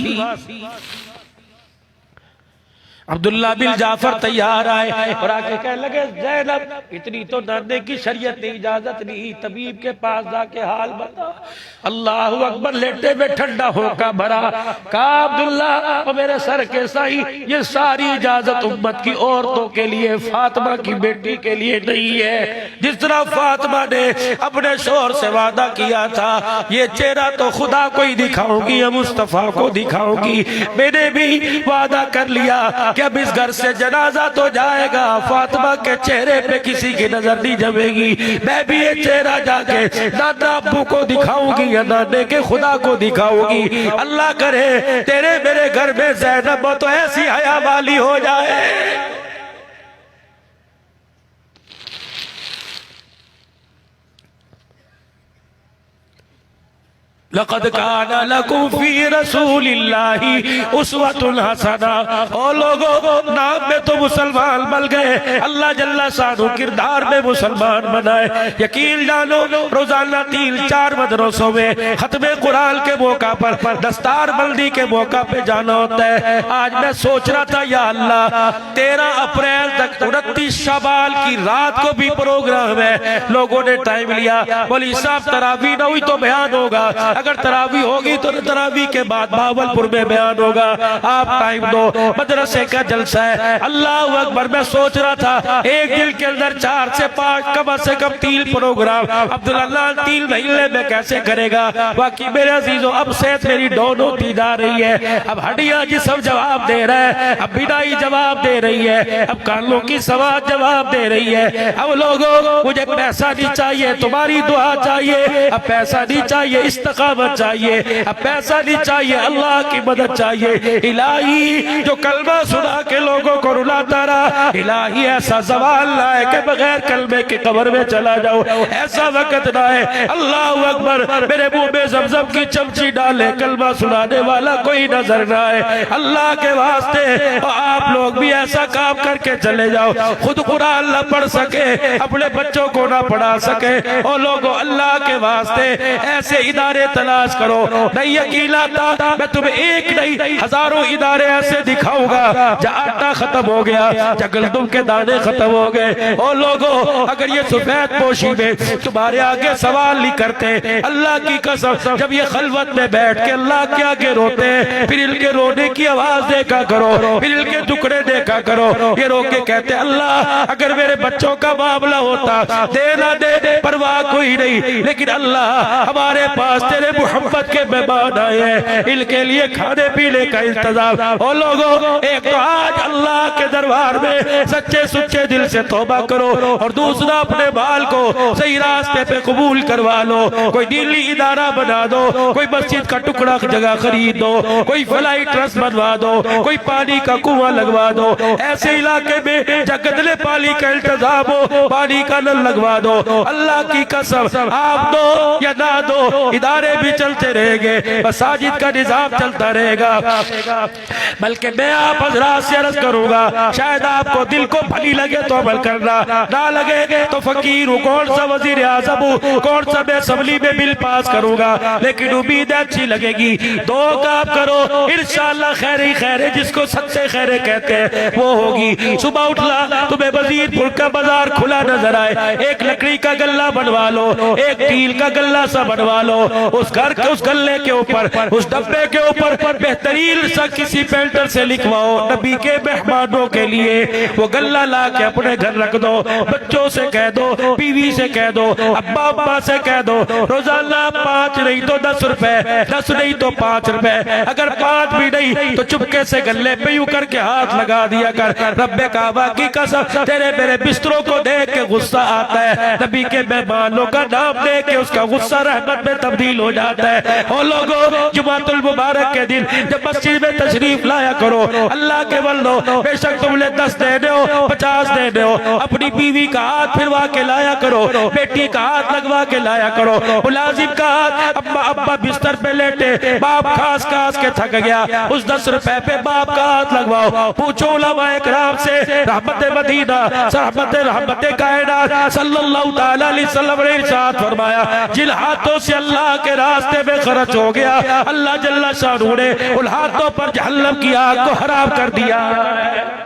अब्दुल्ला बिन जाफर तैयार आए और आके कहने लगे ज़ैनब इतनी तो डरने की शरीयत ने इजाजत नहीं, तबीब के पास जाके हाल बता। अल्लाह अकबर लेटे में ठंडा होकर भरा। कहा अब्दुल्ला मेरे सर के साई ये सारी इजाजत उम्मत की औरतों के लिए, फातिमा की बेटी के लिए नहीं है। जिस तरह फातिमा ने अपने शोहर से वादा किया था ये चेहरा तो खुदा को ही दिखाऊंगी या मुस्तफा को दिखाऊंगी, मैंने भी वादा कर लिया कि अब इस घर से जनाजा तो जाएगा, फातिमा के चेहरे पे किसी की नजर नहीं जमेगी। मैं भी ये चेहरा जाके दादा अब्बू को दिखाऊंगी या दादे के खुदा को दिखाऊंगी। अल्लाह करे तेरे मेरे घर में ज़ैनब तो ऐसी हया वाली हो जाए। लक़द काना लकुम फी रसूलिल्लाहि उस्वतुन हसना। ओ लोगों, नाम में तो मुसलमान बन गए, अल्लाह जल्ला शानु किरदार में मुसलमान बनाए। यकीन जानो रोजाना 3-4 मदरसों में खत्मे कुरान के मौका पर दस्तार बंदी के मौका पे जाना होता है। आज मैं सोच रहा था, या अल्लाह 13 अप्रैल तक 29 शबाल की रात को भी प्रोग्राम है। लोगों ने टाइम लिया, बोली साहब तरावी न हुई तो बयान होगा, अगर तरावी होगी तो तरावी के बाद भावलपुर में बयान होगा, आप टाइम दो। मदरसे का जलसा है, अल्लाह अकबर। मैं सोच रहा था एक दिन के अंदर 4 से 5 कम से कम 3 प्रोग्राम अब्दुल्लाह 3 महीने में कैसे करेगा। बाकी मेरे अजीजों, अब सेहत मेरी डाउन होती जा रही है, अब हड्डियां जिस्म जवाब दे रहा है, अब बिदाई जवाब दे रही है, अब कानों की समाज जवाब दे रही है। अब लोगों, मुझे पैसा नहीं चाहिए, तुम्हारी दुआ चाहिए। अब पैसा नहीं चाहिए, इस्तकामत चाहिए। अब पैसा नहीं चाहिए, अल्लाह की मदद चाहिए। इलाही जो कलमा सुना के लोगों को रुलाता रहा, इलाही ऐसा जवाल लाए कि बगैर कलमे के कब्र में चला जाओ। ऐसा वक्त ना है, अल्लाह अकबर, मेरे मुंह में ज़मज़म की चमची डाले, कलमा सुनाने वाला कोई नजर ना आए। अल्लाह के वास्ते आप लोग भी ऐसा काम करके चले जाओ। खुद कुरान न पढ़ सके, अपने बच्चों को ना पढ़ा सके, और लोगों अल्लाह के वास्ते ऐसे इदारे तलाश करो। नहीं यकीन आता, मैं तुम्हें एक नहीं हजारों इदारे ऐसे दिखाऊंगा जहाँ आटा खत्म हो गया, जहाँ गंदम के दाने खत्म हो गए। और लोगों, अगर ये सफेद पोशी में तुम्हारे आगे सवाल नहीं करते, अल्लाह की कसम, जब ये खलवत में बैठ के अल्लाह के आगे रोते हैं, फिर इनके रोने की आवाज देखा करो, फिर इनके टुकड़े देखा करो। ये रो के कहते अल्लाह, अगर मेरे बच्चों का मामला होता, दे ना दे परवाह कोई नहीं, लेकिन अल्लाह हमारे पास तेरे मोहब्बत के मेहमान आए हैं, इनके लिए खाने पीने का इंतजाम। और लोगों, एक तो आज अल्लाह के दरबार में सच्चे सुच्चे दिल से तौबा करो, और दूसरा अपने बाल को सही रास्ते पे कबूल करवा लो। कोई दीनी इदारा बना दो, कोई मस्जिद का टुकड़ा जगह खरीद दो, कोई फलाई ट्रस्ट बनवा दो, कोई पानी का कुआं लगवा दो। ऐसे इलाके में जगदले पानी का इंतजाम हो, पानी का नल लगवा दो। अल्लाह की कसम, आप दो या ना दो, इदारे भी चलते रहेंगे, मसाजिद का निजाम चलता रहेगा। बल्कि मैं आप हजरात से अर्ज करूंगा, शायद आपको दिल को भली लगे तो अमल करना, ना लगे तो फकीर हूँ, कौन सा वजीर आजम हूँ, कौन सा मैं असम्बली में बिल पास करूंगा, लेकिन उम्मीद अच्छी लगेगी। 2 काम करो, इंशाअल्लाह खैर ही खैर है, जिसको सच्चे खैर कहते हैं वो होगी। सुबह उठला, तुम्हें वजीरपुर का बाजार खुला नजर आए, एक लकड़ी का गल्ला बनवा लो, एक टील का गल्ला सा बनवा लो, उस घर के उस गल्ले के ऊपर, उस डब्बे के ऊपर बेहतरीन सा किसी पेंटर से लिखवाओ, नबी के मेहमानों के लिए वो गल्ला ला के अपने घर रख दो। बच्चों से कह दो, बीवी से कह दो, अब्बा अब्बा से कह दो, रोजाना 5 नहीं तो 10 रुपए, 10 नहीं तो 5 रुपए, अगर 5 भी नहीं तो चुपके से गल्ले पे यूं करके हाथ लगा दिया कर। रब्बे काबा की कसम, तेरे मेरे बिस्तरों को देख के गुस्सा आता है, नबी के मेहमानों का नाम देख के उसका गुस्सा रहमत में तब्दील हो जाता है। और लोगों, जुमातुल मुबारक के दिन जब मस्जिद में तशरीफ लाया करो, अल्लाह के बंदो, बेशक तुमने 10 देने हो, 50 देने हो, अपनी बीवी का हाथ फिरवा के लाया करो, बेटी का हाथ लगवा के लाया करो, मुलाजिम का हाथ, अब्बा अब्बा बिस्तर पे लेटे, बाप खास खास के थक गया, उस 10 रुपए पे बाप का हाथ लगवाओ। पूछो उलमाए किराम से, रहमत मदीना, रहमत कायनात सल्लल्लाहु तआला अलैहि वसल्लम ने इरशाद फरमाया, जिन हाथों से अल्लाह के रास्ते में खर्च हो गया, अल्लाह जल्ला शानू ने उन हाथों पर जहन्नम की आग को हराम कर दिया।